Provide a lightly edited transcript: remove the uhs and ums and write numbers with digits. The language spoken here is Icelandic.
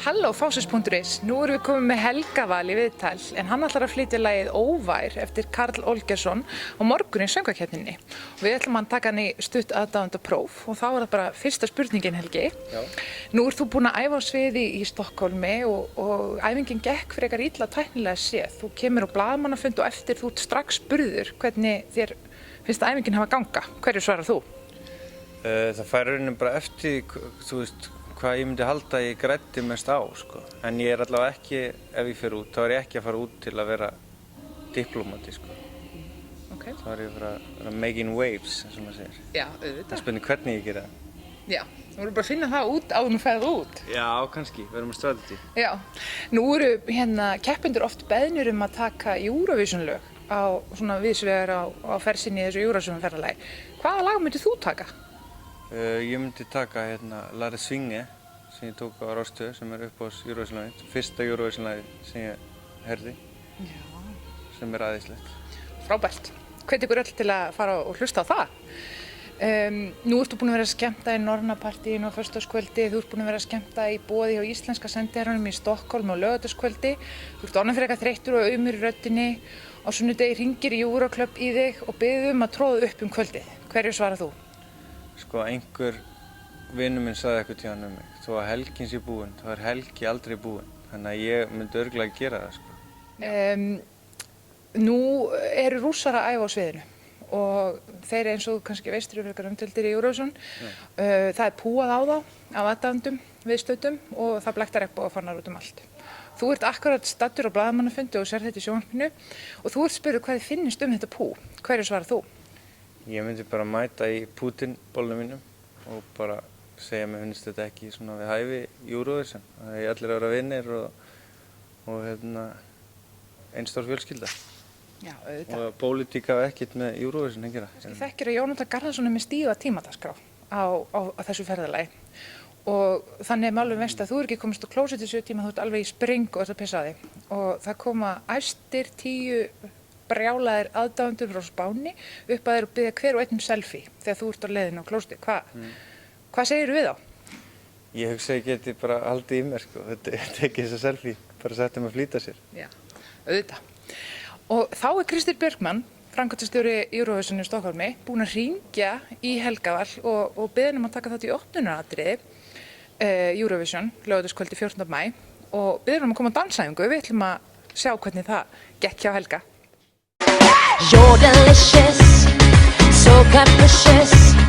Halló Fásis.is, nú erum við komið með Helga Val í viðtal en hann ætlar að flytja lagið Óvær eftir Karl Olgeirsson á morgun í söngvakeppninni. Við ætlum að taka hann í stutt aðdáendapróf og þá er það bara fyrsta spurningin Helgi. Já. Nú ert þú búin að æfa á sviði í Stokkhólmi og æfingin gekk frekar illa tæknilega séð. Þú kemur á blaðamannafund og eftir þú ert strax spurður hvernig þér finnst æfingin hafa ganga. Hverju svarar þú? Það fær rauninni bara eftir, þú veist, hvað ég myndi halda ég græddi mest á, sko. En ég er allavega ekki, ef ég fer út, þá er ég ekki að fara út til að vera diplómati, sko. Okay. Þá er ég að vera making waves, eins og maður segir. Já, auðvitað. Það er spurning hvernig ég gera það. Já, þú verður bara að finna það út áður en þú ferð út. Já, kannski, við erum með strategi. Já, nú eru keppendur oft beðnir að taka Eurovision-lög á svona viðsvegar á fersinni í þessu Eurovision-ferðalagi. Hvaða lag myndir þú taka? Ég myndi taka Lara Svinge, sem ég tók á Rástvö, sem er upp á Eurovision-lagið. Fyrsta Eurovision-lagið sem ég herði, sem er æðislegt. Frábært. Hvet ykkur öll til að fara og hlusta á það. Nú ertu búin að vera að skemmta í Norrnapartíinu á föstudagskvöldi, þú ert búin að vera að skemmta í boði hjá íslenska sendiherranum í Stokkhólmi á laugardagskvöldi. Þú ert orðinn frekar þreyttur og aumur í röddinni. Á sunnudegi hringir Euroclub í þig og biður að tróða upp kvöldið. Hverju svarar þú? Sko, einhver vinur minn sagði eitthvað tíðan mig, þó að helgin sé búin, þá er helgi aldrei búin. Þannig að ég myndi örugglega gera það, sko. Nú eru Rússar að æfa á sviðinu og þeir eins og kannski veist eru frekar umdeildir í Eurovision. Það er púað á þá af aðdáendum, viðstöddum og það blaktar regnbogafanar út um allt. Þú ert akkurat staddur á blaðamannafundi og sér þetta í sjónvarpinu og þú ert spurður hvað þið finnst þetta pú. Hverju svarar þú? Ég myndi bara mæta í Putin-bollum mínum og bara segja mér finnst þetta ekki svona við hæfi Eurovision. Það er allir að vera vinnir og einn stór fjölskylda. Já, auðvitað. Og pólitík hafa ekkert með Eurovision að gera. Ég þekkir að Jónatan Garðarsson er með stífa tímadagskrá á þessu ferðalagi og þannig er alveg veist að þú er ekki komist á klósettið 7 tíma, þú ert alveg í spring og ert að pissa á þig og það koma æstir 10 brjálaðir aðdáendur frá Spáni upp að þér og biðja hver og einn selfie þegar þú ert á leiðinu á klósettið. Hvað segirðu við þá? Ég hugsa ég geti bara haldið í mér, sko. Þetta er ekki þessa selfie, bara setja mig að flýta sér. Já, auðvitað. Og þá er Kristín Björkman, framkvæmdastjóri Eurovision í Stokkhólmi, búin að hringja í Helga Val og biðja hann að taka þátt í opnunaratriði Eurovision, laugardagskvöldi 14. maí og biðja hann að koma á dansæfingu. Við ætlum að sjá hvernig það gekk hjá Helga. You're delicious, so capricious.